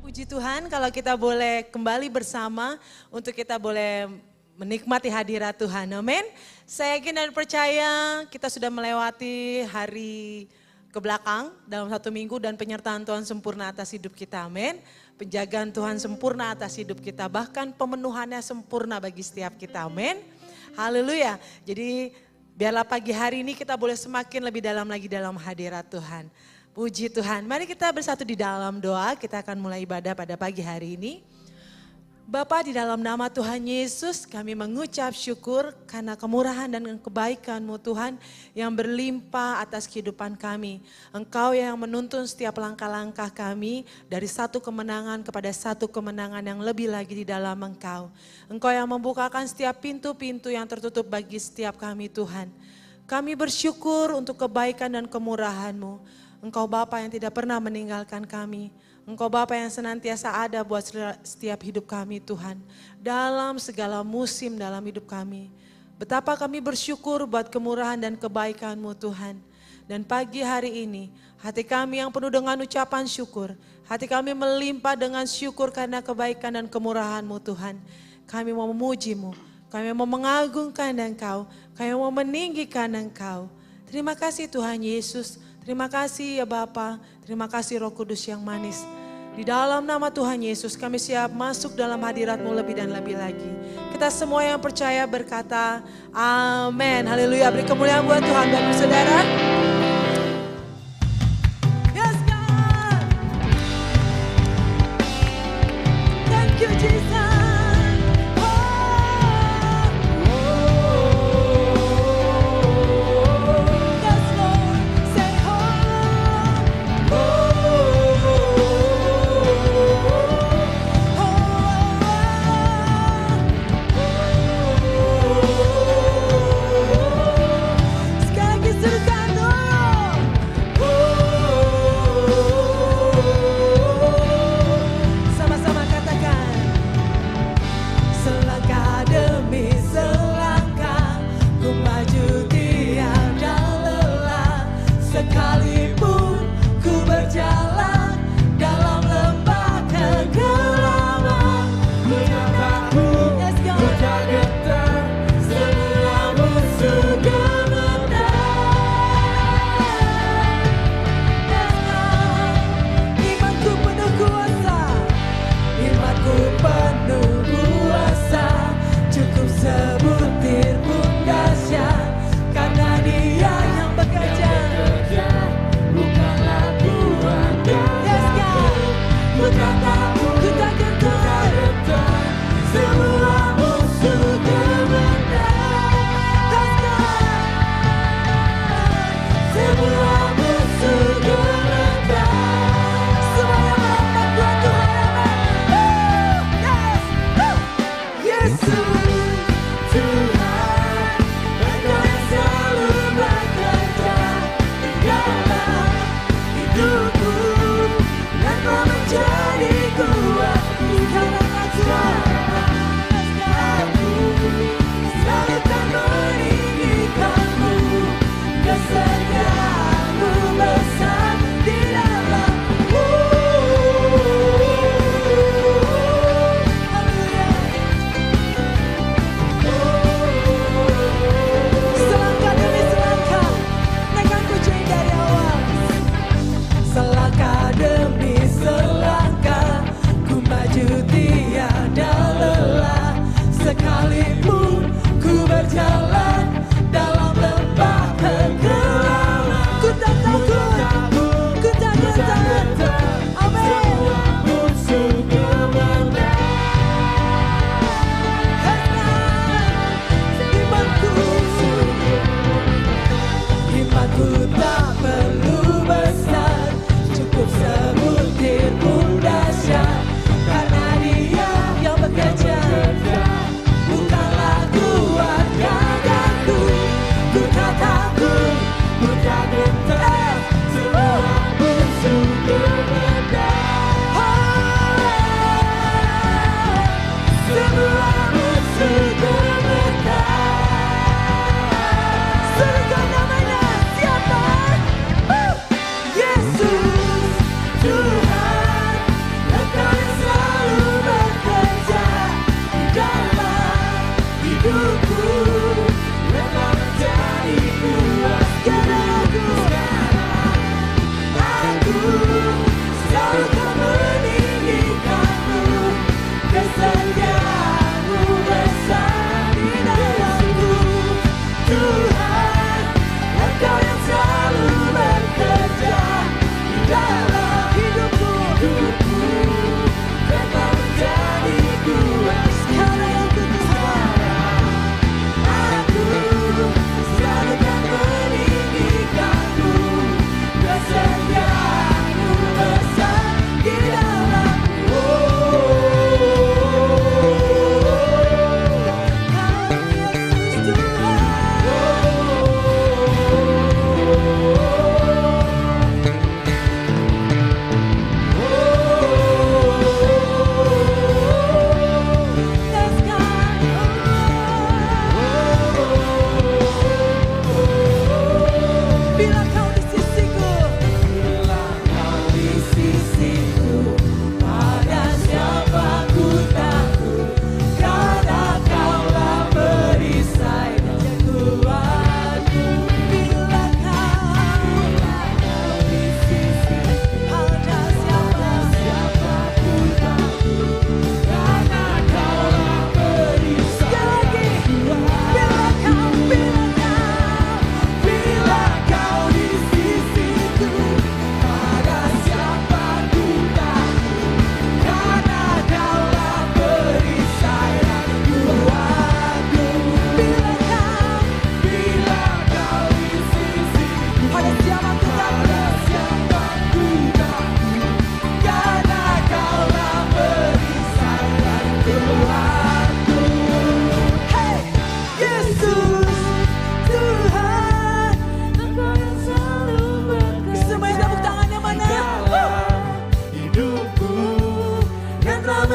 Puji Tuhan kalau kita boleh kembali bersama untuk kita boleh menikmati hadirat Tuhan. Amin. Saya yakin dan percaya kita sudah melewati hari ke belakang dalam 1 minggu dan penyertaan Tuhan sempurna atas hidup kita. Amin. Penjagaan Tuhan sempurna atas hidup kita. Bahkan pemenuhannya sempurna bagi setiap kita. Amin. Haleluya. Jadi biarlah pagi hari ini kita boleh semakin lebih dalam lagi dalam hadirat Tuhan. Puji Tuhan. Mari kita bersatu di dalam doa. Kita akan mulai ibadah pada pagi hari ini. Bapa, di dalam nama Tuhan Yesus kami mengucap syukur karena kemurahan dan kebaikan-Mu Tuhan yang berlimpah atas kehidupan kami. Engkau yang menuntun setiap langkah-langkah kami dari satu kemenangan kepada satu kemenangan yang lebih lagi di dalam Engkau. Engkau yang membukakan setiap pintu-pintu yang tertutup bagi setiap kami Tuhan. Kami bersyukur untuk kebaikan dan kemurahan-Mu. Engkau Bapa yang tidak pernah meninggalkan kami. Engkau Bapa yang senantiasa ada buat setiap hidup kami Tuhan. Dalam segala musim dalam hidup kami. Betapa kami bersyukur buat kemurahan dan kebaikan-Mu Tuhan. Dan pagi hari ini hati kami yang penuh dengan ucapan syukur. Hati kami melimpah dengan syukur karena kebaikan dan kemurahan-Mu Tuhan. Kami mau memuji-Mu. Kami mau mengagungkan Engkau. Kami mau meninggikan Engkau. Terima kasih Tuhan Yesus. Terima kasih ya Bapa, terima kasih Roh Kudus yang manis. Di dalam nama Tuhan Yesus kami siap masuk dalam hadirat-Mu lebih dan lebih lagi. Kita semua yang percaya berkata amin. Haleluya, beri kemuliaan buat Tuhan dan saudara. Yes God. Thank you Jesus. Sekali lagi serukan doa.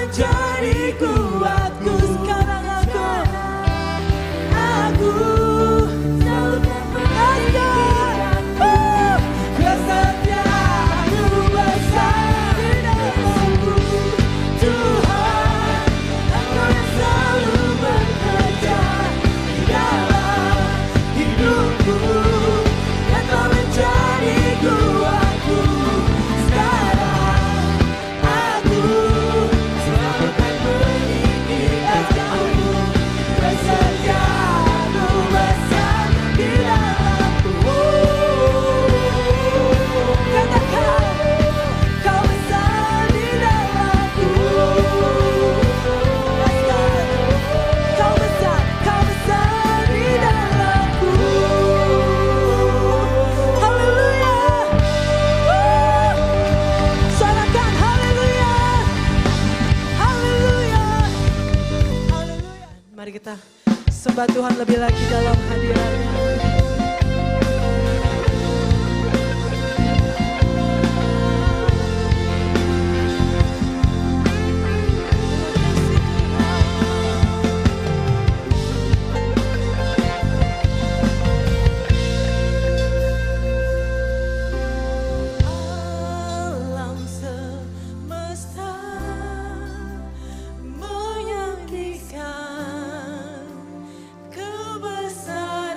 menjadi kuatku. Sekarang aku selalu menegaskan kesetiaan-Mu besar di dalamku. Tuhan, Engkau yang selalu bekerja di dalam hidupku, yang telah menjadi kuatku. Sekarang aku selalu akan meninggikan Kau-Mu, kesetiaan-Mu besar di dalamku. Katakan, Kau besar di dalamku. Kau besar di dalamku. Haleluya. Suarakan haleluya. Haleluya. Haleluya. Mari kita sembah Tuhan lebih lagi dalam hadirat-Nya. Alam semesta menyanyikan kebesaran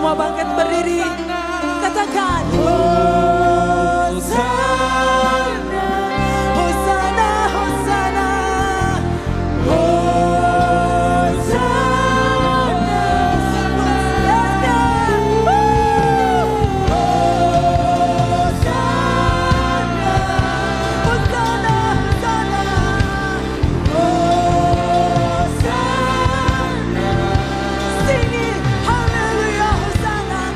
semua bangkit berdiri. Katakan, Hosana, Hosana, Hosana, Hosana, Hosana, Hosana, Hosana, sing it, hallelujah, Hosana,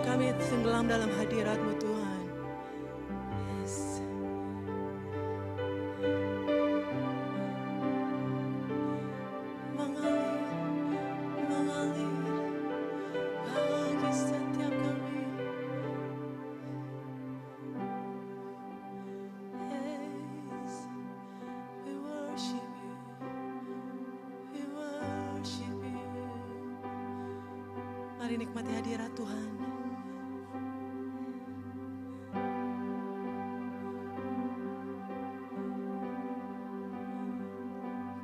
kami tenggelam dalam hadirat-Mu Tuhan. Yes. Mengalir bagi setiap kami. Yes, we worship You. kembali nikmati hadirat Tuhan.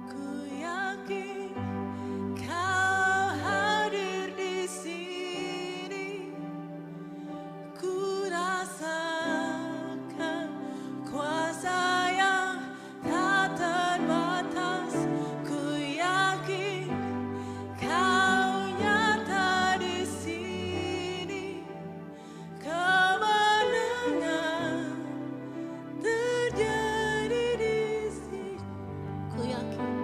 Ku yakin Kau hadir di sini. Ku rasakan kuasa yang tak terbatas. Ku yakin Kau nyata di sini. Kemenangan terjadi di sini. Ku yakin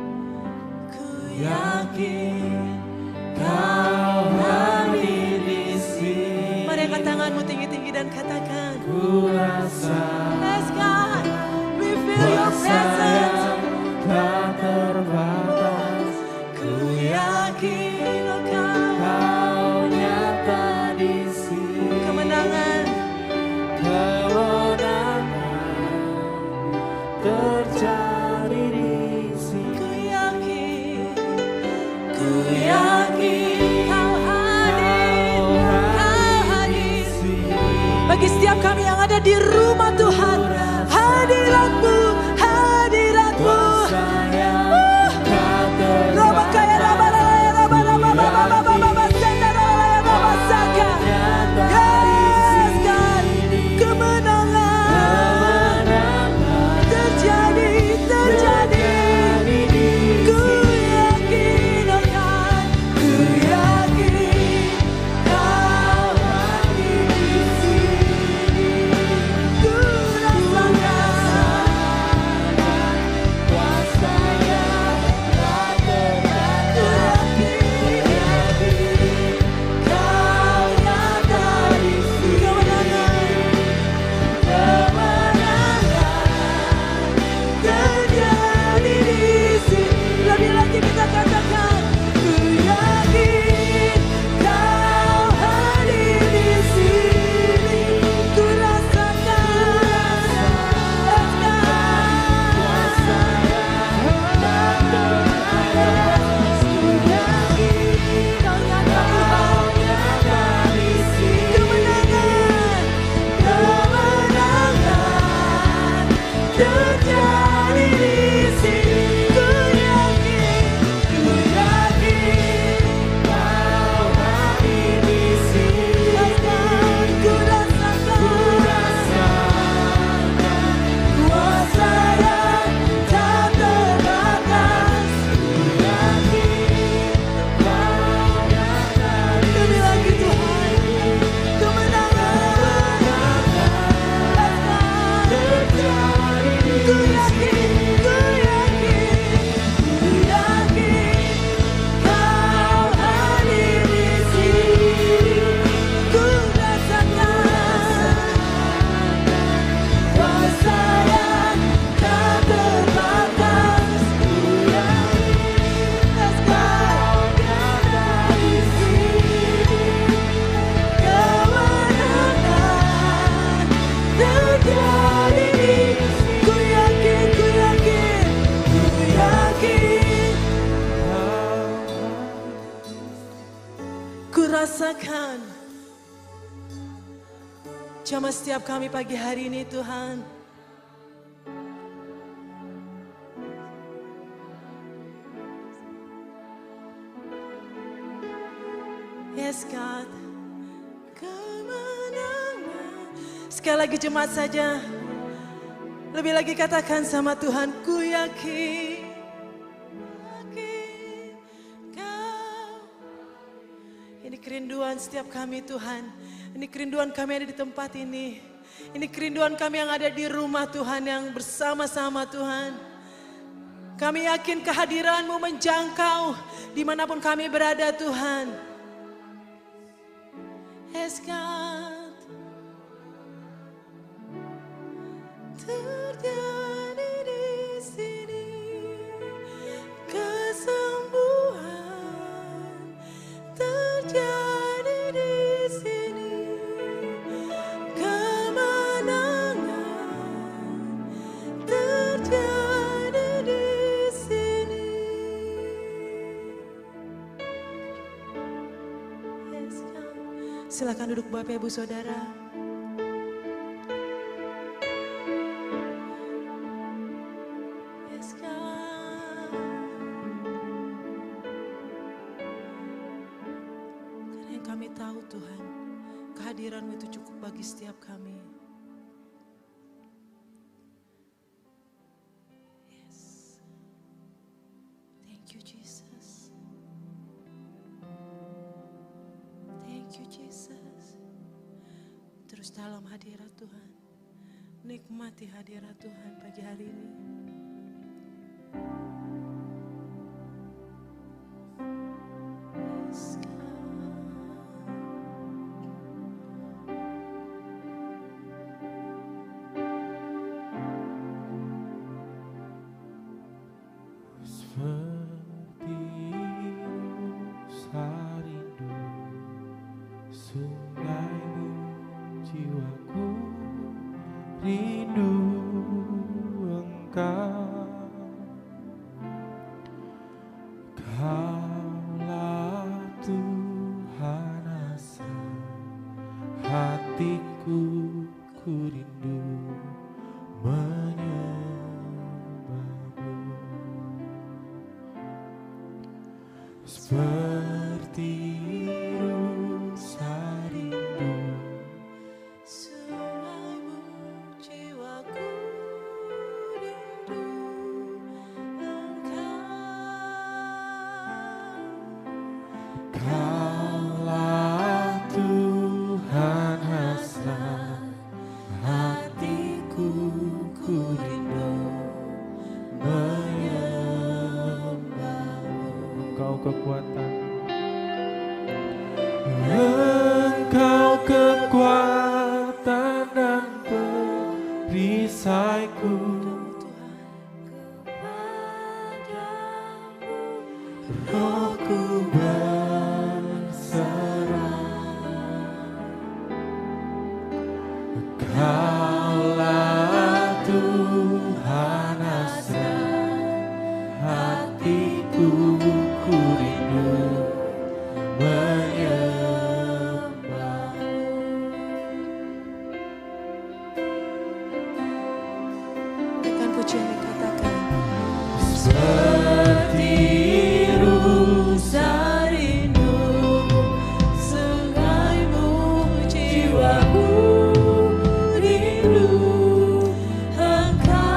Kau hadir di sini. Mari angkat tanganmu tinggi-tinggi dan katakan, Ku rasa Yes God, we feel your presence. tak terbatas. Ku yakin Kau Kau nyata di sini. kemenangan Kemenangan terjadi di sini. Ku yakin Kau hadir, Kau hadir. Bagi setiap kami yang ada di rumah Tuhan, hadirat-Mu, hadirat-Mu. Raba kaya raba raba raba raba raba raba raba senda raba raba saka. Yes God, kemenangan terjadi, terjadi. Ku yakin akan, ku yakin Kau hadir di sini. Ku rasakan Kuasa yang tak terbatas. Ku yakin Kau nyata di sini. Kemenangan terjadi di sini. Lebih lagi kita katakan, ku yakin Kau hadir di sini. Ku rasakan kuasa yang tak terbatas. Ku yakin Kau nyata di sini. Kemenangan terjadi di sini. Ku yakin Kau hadir di sini. Ku rasakan kuasa yang tak terbatas. Lebih lagi Tuhan, kemenangan terjadi. Ku yakin Kau hadir di sini. Ku rasakan kuasa yang tak terbatas. Ku yakin Kau nyata di sini. Kemenangan terjadi di sini. Ku yakin ku rasakan jamah setiap kami pagi hari ini Tuhan. Yes God, kemenangan. Sekali lagi jemaat saja, lebih lagi katakan sama Tuhan, ku yakin Kau. Ini kerinduan setiap kami Tuhan. Ini kerinduan kami ada di tempat ini. Ini kerinduan kami yang ada di rumah Tuhan, yang bersama-sama Tuhan. Kami yakin kehadiran-Mu menjangkau dimanapun kami berada Tuhan. Yes God, terjadi di sini kesembuhan, terjadi di sini kemenangan, terjadi di sini. Yes God. Silakan duduk Bapak Ibu Saudara. Yes, God. Karena yang kami tahu Tuhan, kehadiran-Mu itu cukup bagi setiap kami. Yes. Thank you Jesus. Thank you Jesus. Terus dalam hadirat Tuhan, nikmati hadirat Tuhan pagi hari ini. Yes, God. Seperti sarindu sungaimu, jiwaku rindu Engkau. Kaulah Tuhan asa hatiku, ku rindu menyembahmu. Seperti rusa rindu Sungaimu, jiwaku rindu Engkau. Kaulah Tuhan hasrat hatiku, ku rindu menyembahmu. Engkau kekuatan, Engkau kekuatan dan perisaiku. Rohku berserah, Kaulah Tuhan hasrat hatiku, ku rindu menyembahmu. Dengan pujian dikatakan, Seperti rusa rindu sungaimu, jiwaku rindu Engkau.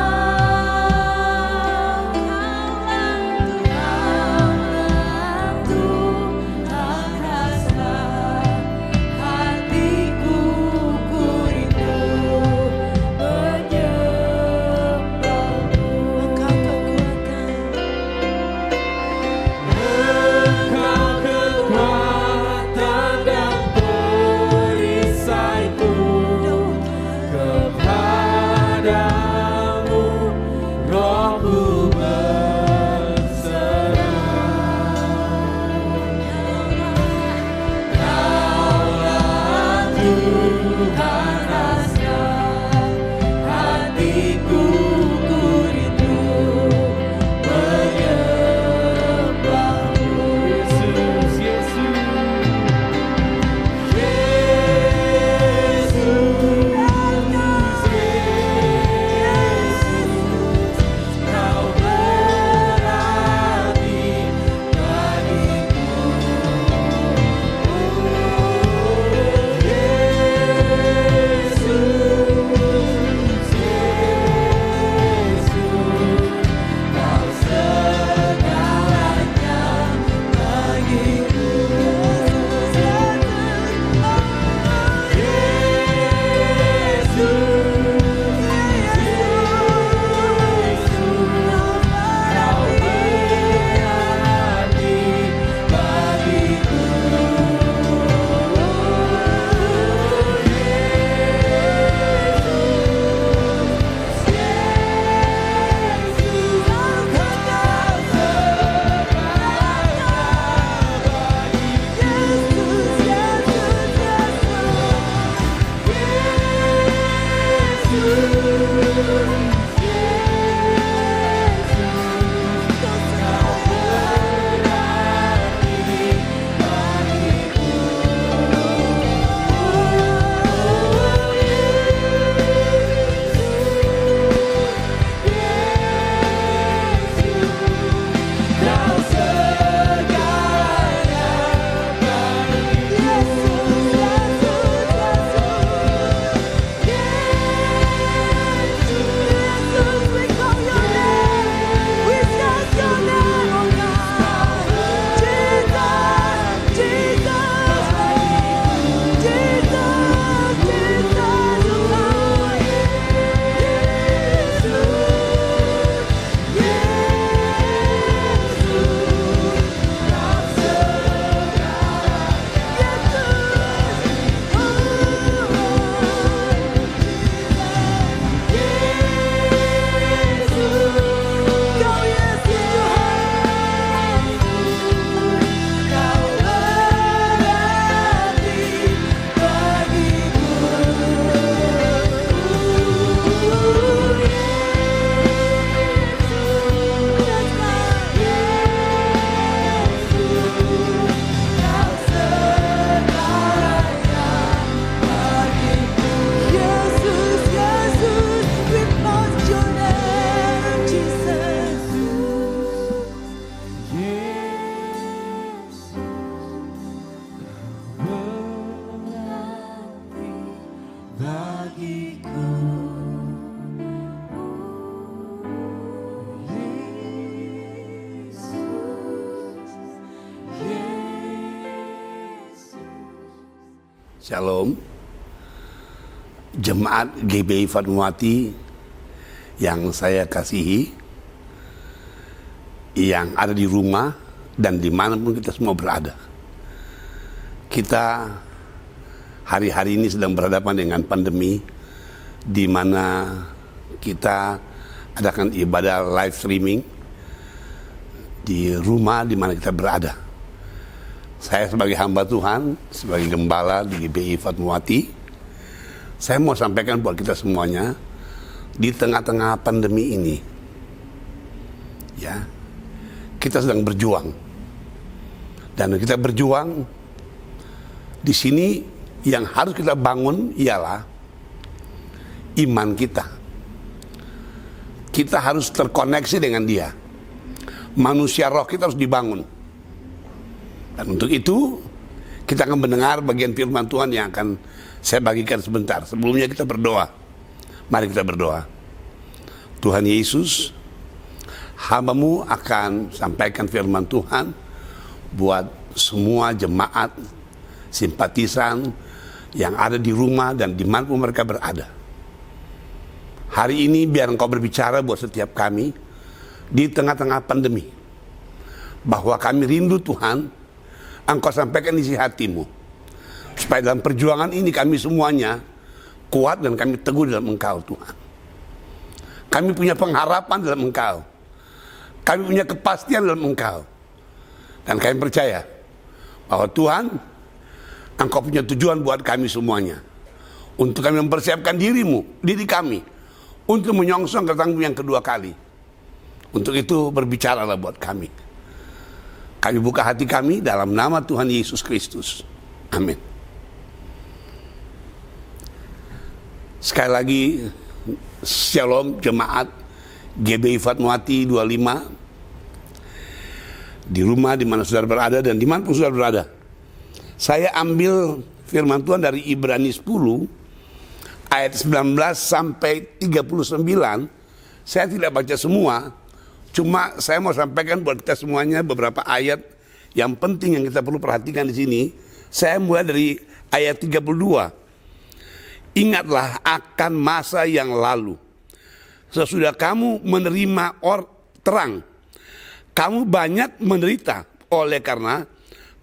Kaulah Tuhan hasrat hatiku, ku rindu menyembahmu. Engkau kekuatan, Shalom. Jemaat GBI Fatmawati yang saya kasihi, yang ada di rumah dan dimanapun kita semua berada. Kita hari-hari ini sedang berhadapan dengan pandemi, di mana kita adakan ibadah live streaming di rumah di mana kita berada. Saya sebagai hamba Tuhan, sebagai gembala di GBI Fatmawati, saya mau sampaikan buat kita semuanya, di tengah-tengah pandemi ini, ya, kita sedang berjuang. Dan kita berjuang, di sini yang harus kita bangun ialah iman kita. Kita harus terkoneksi dengan Dia. Manusia roh kita harus dibangun. Dan untuk itu, kita akan mendengar bagian firman Tuhan yang akan saya bagikan sebentar. Sebelumnya kita berdoa. Mari kita berdoa. Tuhan Yesus, hamba-Mu akan sampaikan firman Tuhan buat semua jemaat, simpatisan yang ada di rumah dan dimanapun mereka berada. Hari ini biar Engkau berbicara buat setiap kami di tengah-tengah pandemi. Bahwa kami rindu Tuhan, Engkau sampaikan isi hati-Mu. Supaya dalam perjuangan ini kami semuanya kuat dan kami teguh dalam Engkau Tuhan. Kami punya pengharapan dalam Engkau. Kami punya kepastian dalam Engkau. Dan kami percaya bahwa Tuhan, Engkau punya tujuan buat kami semuanya. Untuk kami mempersiapkan diri kami, untuk menyongsong kedatangan-Mu yang kedua kali. Untuk itu berbicaralah buat kami. Kami buka hati kami dalam nama Tuhan Yesus Kristus. Amin. Sekali lagi, Shalom jemaat GBI Fatmawati 25. Di rumah di mana saudara berada dan dimanapun saudara berada. Saya ambil firman Tuhan dari Ibrani 10 ayat 19 sampai 39. Saya tidak baca semua, cuma saya mau sampaikan buat kita semuanya beberapa ayat yang penting yang kita perlu perhatikan di sini. Saya mulai dari ayat 32. Ingatlah akan masa yang lalu. Sesudah kamu menerima terang, kamu banyak menderita oleh karena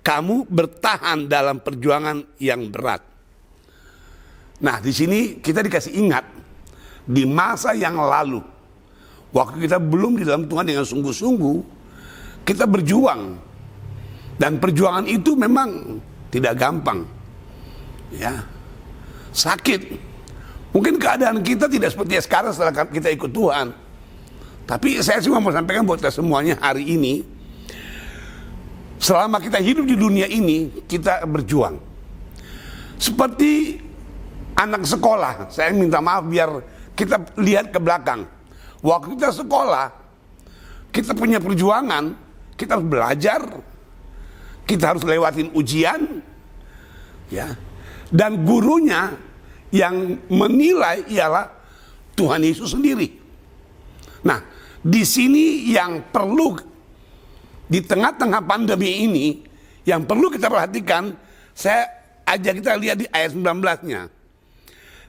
kamu bertahan dalam perjuangan yang berat. Nah, di sini kita dikasih ingat di masa yang lalu, waktu kita belum di dalam Tuhan dengan sungguh-sungguh, kita berjuang. Dan perjuangan itu memang tidak gampang. Ya. Sakit. Mungkin keadaan kita tidak seperti sekarang setelah kita ikut Tuhan. Tapi saya cuma mau sampaikan buat kita semuanya hari ini, selama kita hidup di dunia ini, kita berjuang. Seperti anak sekolah, saya minta maaf biar kita lihat ke belakang. Waktu kita sekolah, kita punya perjuangan, kita harus belajar, kita harus lewatin ujian, ya. Dan gurunya yang menilai ialah Tuhan Yesus sendiri. Nah, di sini yang perlu di tengah-tengah pandemi ini, yang perlu kita perhatikan, saya ajak kita lihat di ayat 19-nya.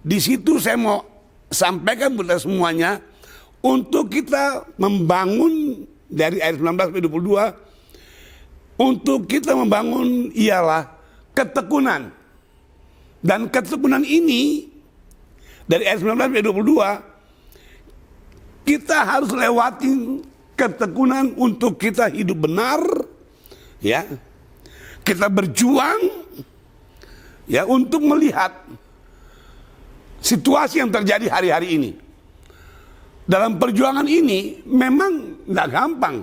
Di situ saya mau sampaikan buat semuanya untuk kita membangun dari ayat 19 sampai 22, untuk kita membangun ialah ketekunan. Dan ketekunan ini dari ayat 19 sampai 22, kita harus lewatin ketekunan untuk kita hidup benar, ya. Kita berjuang, ya, untuk melihat situasi yang terjadi hari-hari ini. Dalam perjuangan ini memang nggak gampang,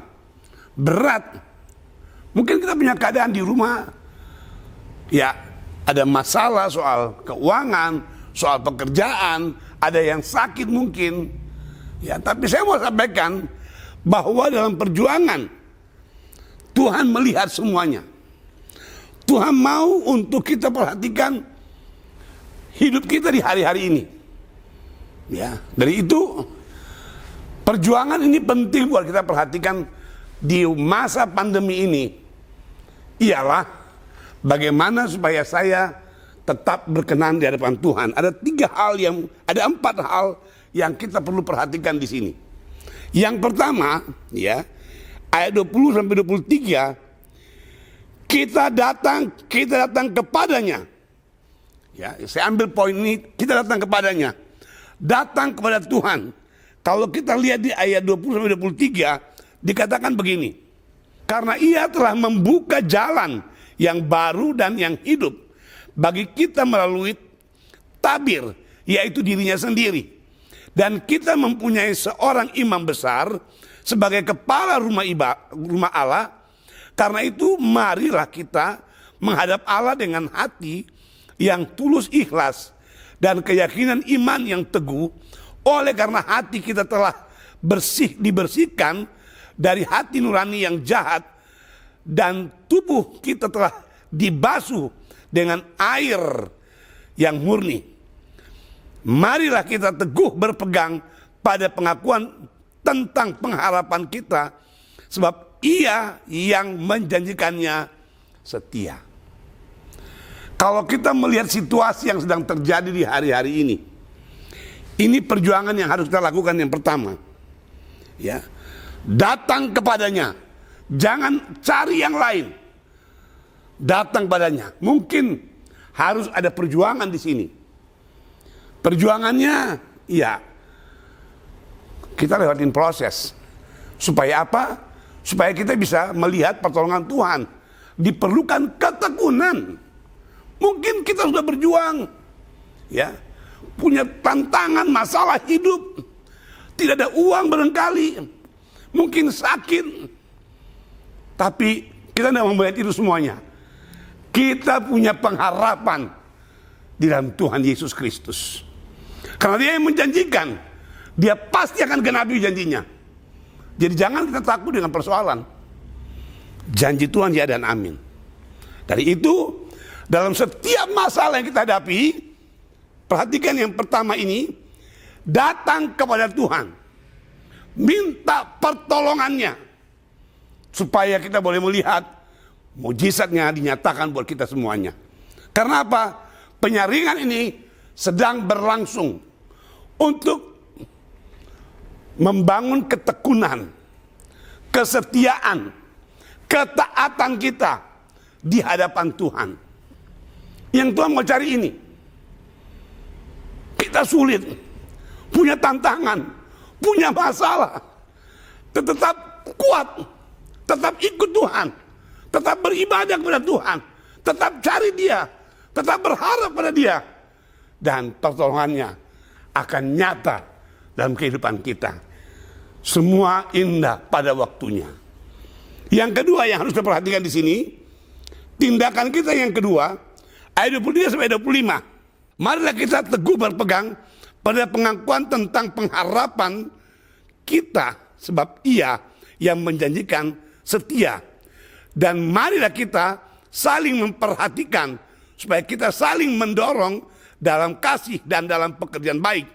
berat. Mungkin kita punya keadaan di rumah, ya, ada masalah soal keuangan, soal pekerjaan, ada yang sakit mungkin. Ya, tapi saya mau sampaikan bahwa dalam perjuangan Tuhan melihat semuanya. Tuhan mau untuk kita perhatikan hidup kita di hari-hari ini. Ya, dari itu perjuangan ini penting buat kita perhatikan di masa pandemi ini. Ialah bagaimana supaya saya tetap berkenan di hadapan Tuhan. Ada 4 hal yang kita perlu perhatikan di sini. Yang pertama, ya, ayat 20 sampai 23, kita datang kepadanya. Ya, saya ambil poin ini, kita datang kepadanya. Datang kepada Tuhan. Kalau kita lihat di ayat 20 sampai 23, dikatakan begini. Karena ia telah membuka jalan yang baru dan yang hidup bagi kita melalui tabir, yaitu dirinya sendiri. Dan kita mempunyai seorang imam besar sebagai kepala rumah Allah. Karena itu marilah kita menghadap Allah dengan hati yang tulus ikhlas dan keyakinan iman yang teguh. Oleh karena hati kita telah dibersihkan dari hati nurani yang jahat, dan tubuh kita telah dibasuh dengan air yang murni. Marilah kita teguh berpegang pada pengakuan tentang pengharapan kita, sebab Ia yang menjanjikannya setia. Kalau kita melihat situasi yang sedang terjadi di hari-hari ini perjuangan yang harus kita lakukan. Yang pertama, ya, datang kepadanya, jangan cari yang lain. Datang padanya. Mungkin harus ada perjuangan di sini. Perjuangannya, ya, kita lewatin proses. Supaya apa? Supaya kita bisa melihat pertolongan Tuhan. Diperlukan ketekunan. Mungkin kita sudah berjuang, ya, punya tantangan, masalah hidup, tidak ada uang barangkali, mungkin sakit, tapi kita tidak mau melihat itu semuanya. Kita punya pengharapan di dalam Tuhan Yesus Kristus. Karena Dia yang menjanjikan, Dia pasti akan genapi janjinya. Jadi jangan kita takut dengan persoalan. Janji Tuhan ya dan amin. Dari itu, dalam setiap masalah yang kita hadapi, perhatikan yang pertama ini, datang kepada Tuhan. Minta pertolongannya. Supaya kita boleh melihat mujizatnya dinyatakan buat kita semuanya. Karena apa? Penyaringan ini sedang berlangsung untuk membangun ketekunan, kesetiaan, ketaatan kita di hadapan Tuhan. Yang Tuhan mau cari ini. Kita sulit, punya tantangan, punya masalah, tetap kuat, tetap ikut Tuhan, tetap beribadah kepada Tuhan, tetap cari Dia, tetap berharap pada Dia, dan pertolongannya akan nyata dalam kehidupan kita. Semua indah pada waktunya. Yang kedua yang harus kita perhatikan di sini, tindakan kita yang kedua, ayat 23 sampai 25. Marilah kita teguh berpegang pada pengakuan tentang pengharapan kita, sebab Ia yang menjanjikan setia. Dan marilah kita saling memperhatikan, supaya kita saling mendorong dalam kasih dan dalam pekerjaan baik.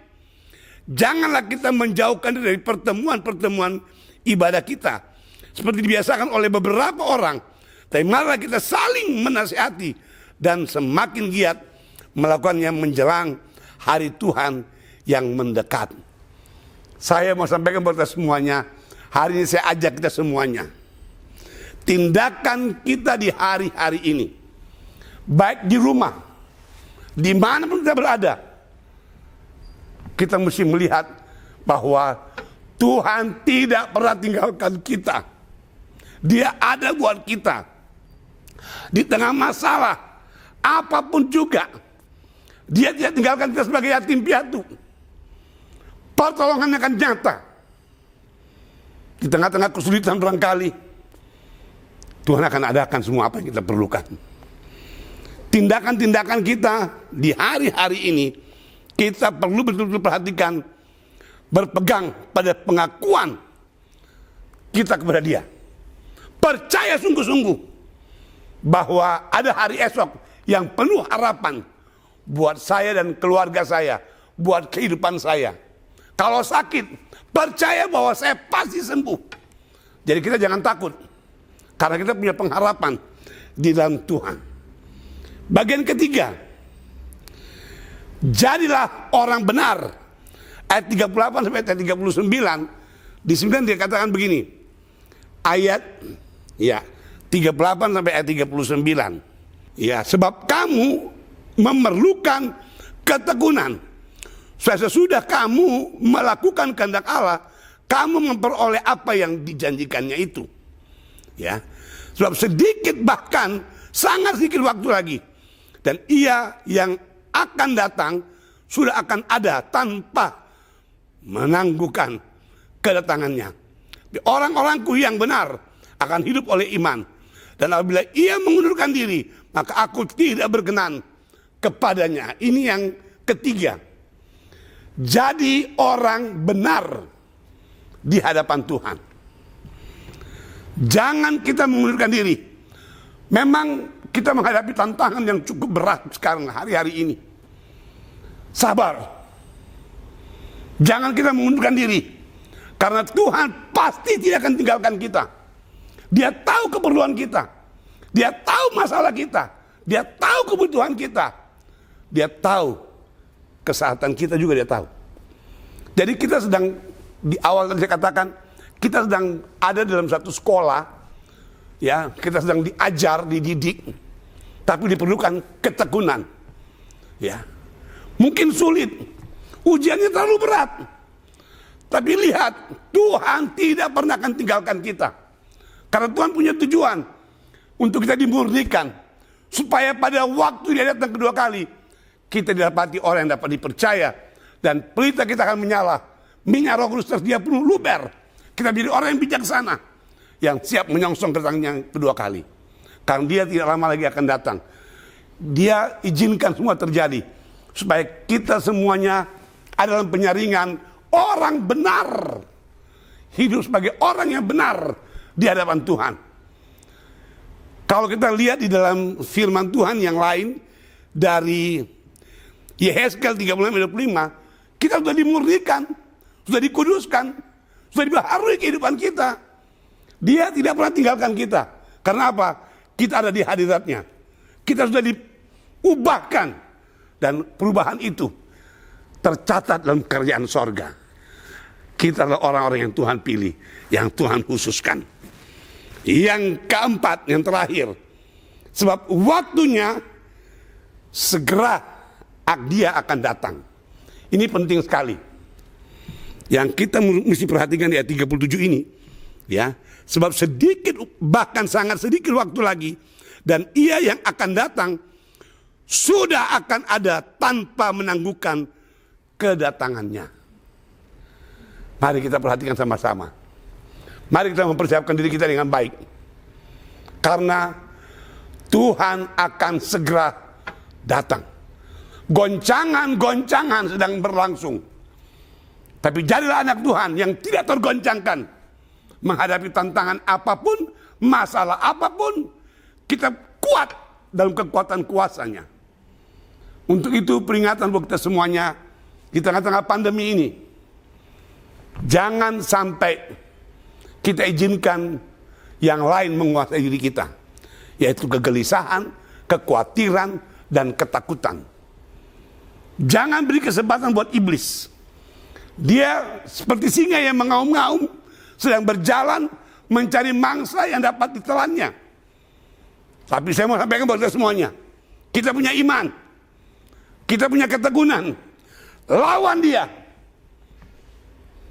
Janganlah kita menjauhkan diri dari pertemuan-pertemuan ibadah kita, seperti dibiasakan oleh beberapa orang. Tapi marilah kita saling menasihati dan semakin giat melakukannya menjelang hari Tuhan yang mendekat. Saya mau sampaikan buat kita semuanya, hari ini saya ajak kita semuanya. Tindakan kita di hari-hari ini, baik di rumah, dimanapun kita berada, kita mesti melihat bahwa Tuhan tidak pernah tinggalkan kita. Dia ada buat kita. Di tengah masalah, apapun juga, Dia tidak tinggalkan kita sebagai yatim piatu. Pertolongannya akan nyata. Di tengah-tengah kesulitan barangkali, Tuhan akan adakan semua apa yang kita perlukan. Tindakan-tindakan kita di hari-hari ini, kita perlu betul-betul perhatikan, berpegang pada pengakuan kita kepada Dia. Percaya sungguh-sungguh bahwa ada hari esok yang penuh harapan buat saya dan keluarga saya, buat kehidupan saya. Kalau sakit, percaya bahwa saya pasti sembuh. Jadi kita jangan takut, karena kita punya pengharapan di dalam Tuhan. Bagian ketiga, Jadilah orang benar. Ayat 38 sampai ayat 39. Di 9 dia katakan begini. Ayat 38 sampai ayat 39. Ya, sebab kamu memerlukan ketekunan. Sesudah kamu melakukan kehendak Allah, kamu memperoleh apa yang dijanjikannya itu. Ya. Sebab sedikit, bahkan sangat sedikit waktu lagi, dan Ia yang akan datang sudah akan ada tanpa menangguhkan kedatangannya. Orang-orangku yang benar akan hidup oleh iman, dan apabila Ia mengundurkan diri, maka aku tidak berkenan kepadanya. Ini yang ketiga. Jadi orang benar di hadapan Tuhan. Jangan kita mengundurkan diri. Memang kita menghadapi tantangan yang cukup berat sekarang hari-hari ini. Sabar. Jangan kita mengundurkan diri. Karena Tuhan pasti tidak akan tinggalkan kita. Dia tahu keperluan kita. Dia tahu masalah kita. Dia tahu kebutuhan kita. Dia tahu kesehatan kita juga, dia tahu. Jadi kita sedang, di awal tadi saya katakan, kita sedang ada dalam satu sekolah, ya, kita sedang diajar, dididik, tapi diperlukan ketekunan, ya. Mungkin sulit, ujiannya terlalu berat, tapi lihat, Tuhan tidak pernah akan tinggalkan kita, karena Tuhan punya tujuan untuk kita dimurnikan, supaya pada waktu Dia datang kedua kali, kita didapati orang yang dapat dipercaya, dan pelita kita akan menyala, minyak Roh Kudus tersedia penuh luber. Kita menjadi orang yang bijaksana, yang siap menyongsong kedatangannya yang kedua kali. Karena Dia tidak lama lagi akan datang. Dia izinkan semua terjadi, supaya kita semuanya ada dalam penyaringan orang benar, hidup sebagai orang yang benar di hadapan Tuhan. Kalau kita lihat di dalam firman Tuhan yang lain, dari Yehezkel 35, kita sudah dimurnikan, sudah dikuduskan, sudah dibaharui kehidupan kita. Dia tidak pernah tinggalkan kita. Karena apa? Kita ada di hadiratnya. Kita sudah diubahkan, dan perubahan itu tercatat dalam kerjaan sorga. Kita adalah orang-orang yang Tuhan pilih, yang Tuhan khususkan. Yang keempat, yang terakhir, sebab waktunya segera Dia akan datang. Ini penting sekali. Yang kita mesti perhatikan di ayat 37 ini, ya. Sebab sedikit, bahkan sangat sedikit waktu lagi, dan Ia yang akan datang sudah akan ada tanpa menangguhkan kedatangannya. Mari kita perhatikan sama-sama. Mari kita mempersiapkan diri kita dengan baik. Karena Tuhan akan segera datang. Goncangan-goncangan sedang berlangsung. Tapi jadilah anak Tuhan yang tidak tergoncangkan. Menghadapi tantangan apapun, masalah apapun, kita kuat dalam kekuatan kuasanya. Untuk itu peringatan buat kita semuanya di tengah-tengah pandemi ini. Jangan sampai kita izinkan yang lain menguasai diri kita. Yaitu kegelisahan, kekhawatiran, dan ketakutan. Jangan beri kesempatan buat iblis. Dia seperti singa yang mengaum-ngaum, sedang berjalan mencari mangsa yang dapat ditelannya. Tapi saya mau sampaikan buat kita semuanya, kita punya iman, kita punya ketekunan. Lawan dia.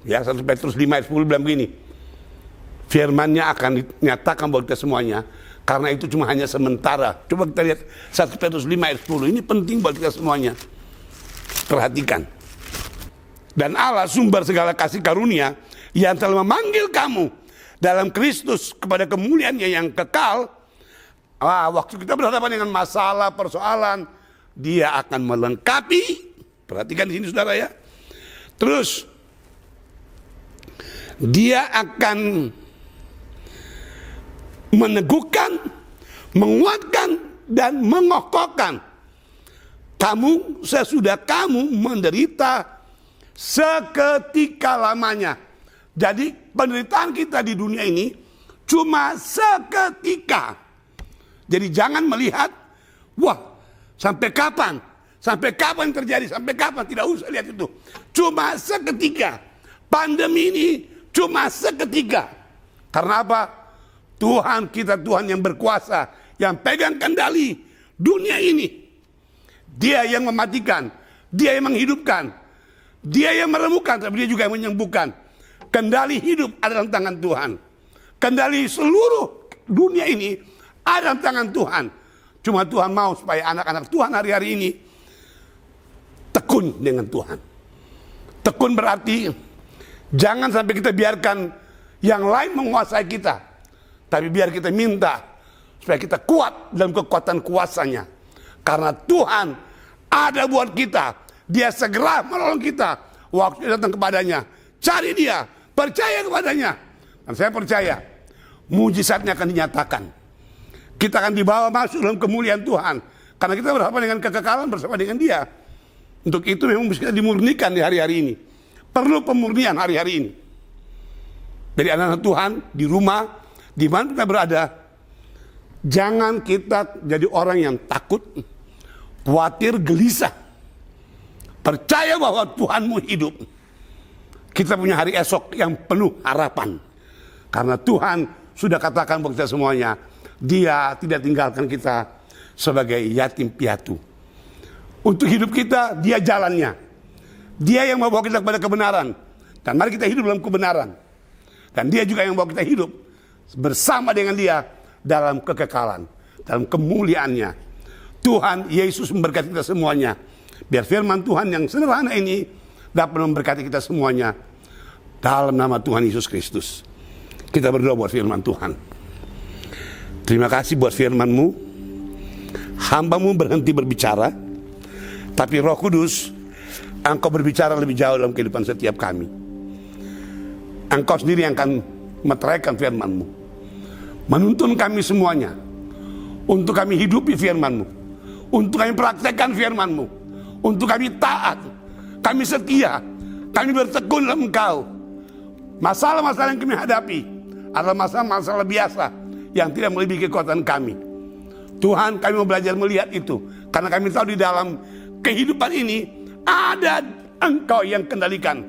Ya, 1 Petrus 5 ayat 10 bilang begini, firman-Nya akan dinyatakan buat kita semuanya, karena itu cuma hanya sementara. Coba kita lihat 1 Petrus 5 ayat 10, ini penting buat kita semuanya. Perhatikan. Dan Allah sumber segala kasih karunia yang telah memanggil kamu dalam Kristus kepada kemuliaannya yang kekal. Waktu kita berhadapan dengan masalah, persoalan, Dia akan melengkapi. Perhatikan di sini saudara ya. Terus Dia akan meneguhkan, menguatkan, dan mengokohkan kamu sesudah kamu menderita seketika lamanya. Jadi penderitaan kita di dunia ini cuma seketika. Jadi jangan melihat, wah sampai kapan Sampai kapan terjadi, sampai kapan, tidak usah lihat itu. Cuma seketika. Pandemi ini cuma seketika. Karena apa? Tuhan kita, Tuhan yang berkuasa, yang pegang kendali dunia ini. Dia yang mematikan, dia yang menghidupkan, dia yang meremukkan, tapi dia juga yang menyembuhkan. Kendali hidup ada dalam tangan Tuhan. Kendali seluruh dunia ini ada dalam tangan Tuhan. Cuma Tuhan mau supaya anak-anak Tuhan hari-hari ini tekun dengan Tuhan. Tekun berarti jangan sampai kita biarkan yang lain menguasai kita. Tapi biar kita minta supaya kita kuat dalam kekuatan kuasanya. Karena Tuhan ada buat kita. Dia segera menolong kita. Waktu datang kepadanya. Cari dia. Percaya kepadanya. Dan saya percaya mujizatnya akan dinyatakan. Kita akan dibawa masuk dalam kemuliaan Tuhan. Karena kita berhadapan dengan kekekalan bersama dengan dia. Untuk itu memang bisa dimurnikan di hari-hari ini. Perlu pemurnian hari-hari ini. Jadi anak-anak Tuhan di rumah, di mana kita berada, jangan kita jadi orang yang takut, khawatir, gelisah. Percaya bahwa Tuhanmu hidup. Kita punya hari esok yang penuh harapan. Karena Tuhan sudah katakan buat kita semuanya, Dia tidak tinggalkan kita sebagai yatim piatu. Untuk hidup kita, Dia jalannya. Dia yang membawa kita kepada kebenaran. Dan mari kita hidup dalam kebenaran. Dan Dia juga yang membawa kita hidup bersama dengan Dia dalam kekekalan, dalam kemuliaannya. Tuhan Yesus memberkati kita semuanya. Biar firman Tuhan yang sederhana ini dapat memberkati kita semuanya. Dalam nama Tuhan Yesus Kristus. Kita berdoa buat firman Tuhan. Terima kasih buat firman-Mu. Hamba-Mu berhenti berbicara. Tapi Roh Kudus, Engkau berbicara lebih jauh dalam kehidupan setiap kami. Engkau sendiri yang akan meteraikan firman-Mu. Menuntun kami semuanya. Untuk kami hidupi firman-Mu. Untuk kami praktekkan firman-Mu. Untuk kami taat. Kami setia. Kami bertekun dalam Engkau. Masalah-masalah yang kami hadapi adalah masalah-masalah biasa yang tidak melebihi kekuatan kami. Tuhan, kami mau belajar melihat itu. Karena kami tahu di dalam kehidupan ini ada Engkau yang kendalikan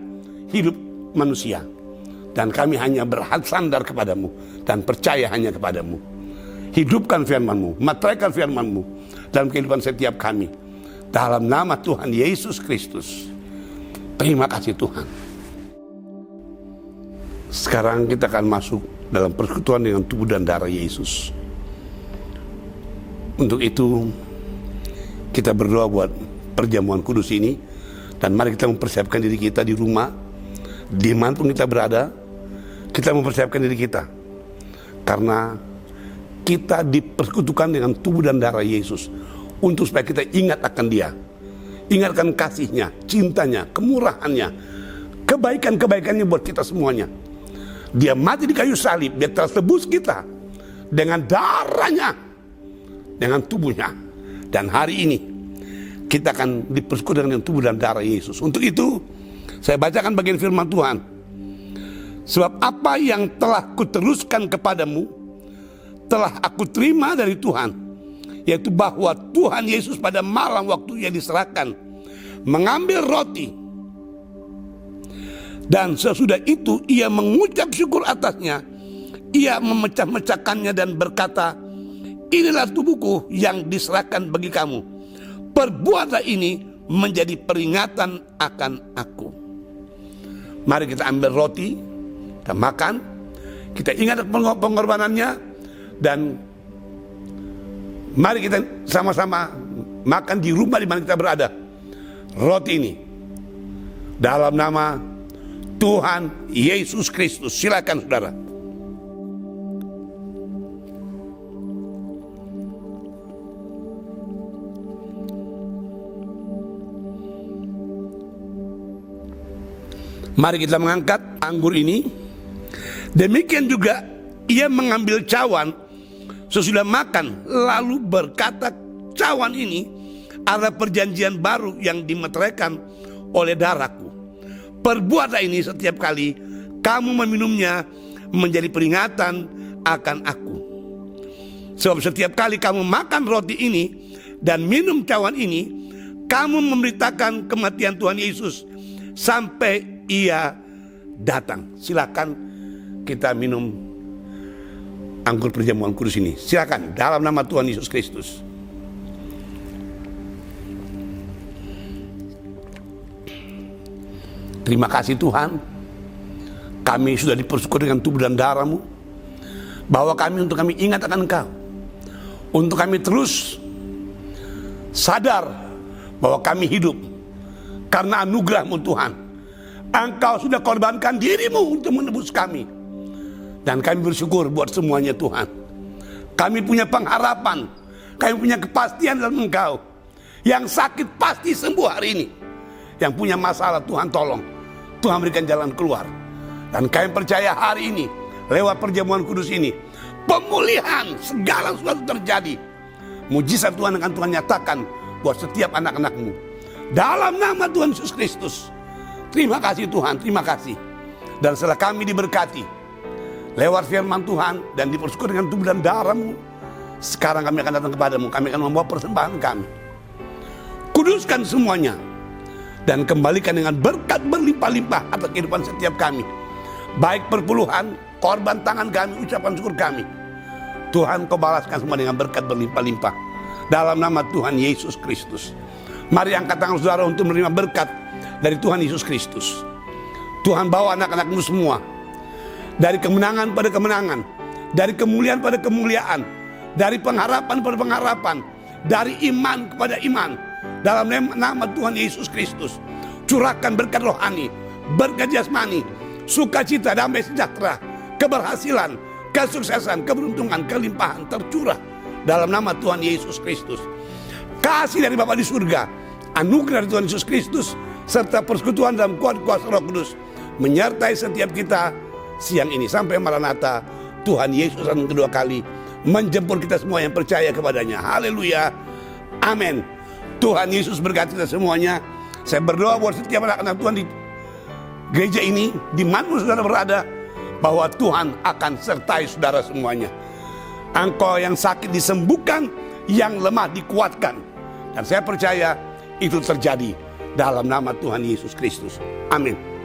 hidup manusia. Dan kami hanya bersandar kepadamu dan percaya hanya kepadamu. Hidupkan firman-Mu, materaikan firman-Mu dalam kehidupan setiap kami. Dalam nama Tuhan Yesus Kristus. Terima kasih Tuhan. Sekarang kita akan masuk dalam persekutuan dengan tubuh dan darah Yesus. Untuk itu kita berdoa buat perjamuan kudus ini. Dan mari kita mempersiapkan diri kita di rumah, dimanapun kita berada. Kita mempersiapkan diri kita. Karena kita dipersekutukan dengan tubuh dan darah Yesus. Untuk supaya kita ingat akan Dia. Ingatkan kasih-Nya, cintanya, kemurahannya, kebaikan-kebaikannya buat kita semuanya. Dia mati di kayu salib, Dia telah tebus kita dengan darahnya, dengan tubuhnya. Dan hari ini kita akan dipersekutukan dengan tubuh dan darah Yesus. Untuk itu saya bacakan bagian firman Tuhan. Sebab apa yang telah kuteruskan kepadamu telah aku terima dari Tuhan, yaitu bahwa Tuhan Yesus pada malam waktu Ia diserahkan mengambil roti, dan sesudah itu Ia mengucap syukur atasnya. Ia memecah-mecahkannya dan berkata, inilah tubuhku yang diserahkan bagi kamu. Perbuatlah ini menjadi peringatan akan aku. Mari kita ambil roti, kita makan, kita ingat pengorbanannya, dan mari kita sama-sama makan di rumah di mana kita berada. Roti ini dalam nama Tuhan Yesus Kristus. Silakan saudara. Mari kita mengangkat anggur ini. Demikian juga Ia mengambil cawan sesudah makan, lalu berkata, cawan ini adalah perjanjian baru yang dimeteraikan oleh darahku. Perbuatlah ini setiap kali kamu meminumnya menjadi peringatan akan aku. Sebab setiap kali kamu makan roti ini dan minum cawan ini, kamu memberitakan kematian Tuhan Yesus sampai Ia datang. Silakan kita minum anggur perjamuan kudus ini. Silakan dalam nama Tuhan Yesus Kristus. Terima kasih Tuhan, kami sudah dipersyukur dengan tubuh dan darah-Mu, bahwa untuk kami ingat akan Engkau, untuk kami terus sadar bahwa kami hidup karena anugerah-Mu Tuhan. Engkau sudah korbankan diri-Mu untuk menebus kami, dan kami bersyukur buat semuanya Tuhan. Kami punya pengharapan, kami punya kepastian dalam Engkau. Yang sakit pasti sembuh hari ini, yang punya masalah Tuhan tolong, Tuhan berikan jalan keluar. Dan kami percaya hari ini lewat perjamuan kudus ini, pemulihan segala sesuatu terjadi. Mujizat Tuhan akan Tuhan nyatakan buat setiap anak-anak-Mu. Dalam nama Tuhan Yesus Kristus. Terima kasih Tuhan, terima kasih. Dan setelah kami diberkati lewat firman Tuhan dan dipersyukur dengan tubuh dan darah-Mu, sekarang kami akan datang kepadamu. Kami akan membawa persembahan kami. Kuduskan semuanya dan kembalikan dengan berkat berlimpah-limpah atas kehidupan setiap kami. Baik perpuluhan, korban tangan kami, ucapan syukur kami. Tuhan, Kau balaskan semua dengan berkat berlimpah-limpah. Dalam nama Tuhan Yesus Kristus. Mari angkat tangan saudara untuk menerima berkat dari Tuhan Yesus Kristus. Tuhan bawa anak-anak-Mu semua dari kemenangan pada kemenangan, dari kemuliaan pada kemuliaan, dari pengharapan pada pengharapan, dari iman kepada iman. Dalam nama Tuhan Yesus Kristus, curahkan berkat rohani, berkat jasmani, sukacita, damai sejahtera, keberhasilan, kesuksesan, keberuntungan, kelimpahan tercurah dalam nama Tuhan Yesus Kristus. Kasih dari Bapa di surga, anugerah dari Tuhan Yesus Kristus, serta persekutuan dalam kuasa Roh Kudus menyertai setiap kita siang ini sampai Maranatha. Tuhan Yesus akan kedua kali menjemput kita semua yang percaya kepadanya. Haleluya, amin. Tuhan Yesus berkati kita semuanya. Saya berdoa buat setiap anak-anak Tuhan di gereja ini, di mana saudara berada, bahwa Tuhan akan sertai saudara semuanya. Engkau yang sakit disembuhkan, yang lemah dikuatkan. Dan saya percaya itu terjadi dalam nama Tuhan Yesus Kristus. Amin.